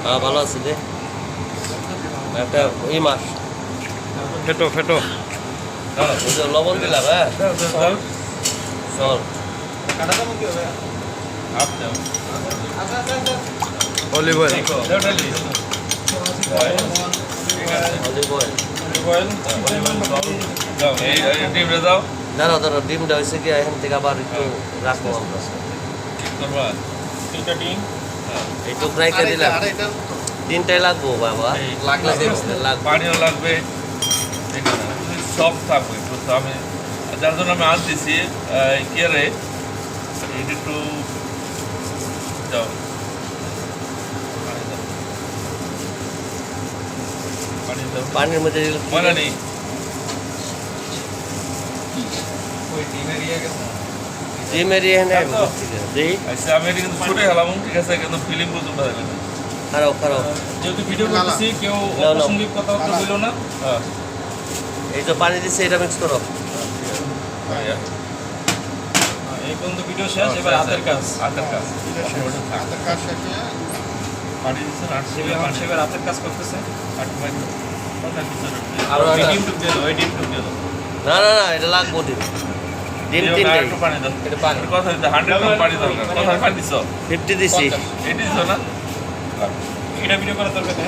হ্যাঁ ভালো আছে দে একটা এই মাছ ফেটো ফেটো লবণ দিলাম হ্যাঁ চল অলিভ অয়েল দাঁড়াও দাঁড়াও ডিমটা হয়েছে কি এখান থেকে আবার একটু রাখবো আমরা একটু ফ্রাই করে দিলাম তিনটাই লাগবো বাবা লাগলে পানিও লাগবে সব থাকবে তো আমি যার জন্য আমি আনতেছি কেরে একটু যাও পানির মধ্যে মনে নেই ডিমের এখানে দিই আচ্ছা আমি এটা কিন্তু ছুটে গেলাম ঠিক আছে কিন্তু ফিলিং পর্যন্ত হবে না খারাপ খারাপ যেহেতু ভিডিও করতেছি কেউ অপ্রাসঙ্গিক কথাবার্তা বললো না এই তো পানি দিচ্ছে এটা মিক্স করো এই পর্যন্ত ভিডিও শেষ এবার হাতের কাজ হাতের কাজ পানি দিচ্ছে এবার হাতের কাজ করতেছে আর ডিম টুক দিয়ে দাও ওই ডিম টুক দিয়ে দাও না না না এটা লাগবো ডিম ডিম তিনটাই একটু পানি দাও এটা পানি কথা 100 পানি দরকার কথা পানি দিছো 50 দিছি 80 দিছো না এটা ভিডিও করার দরকার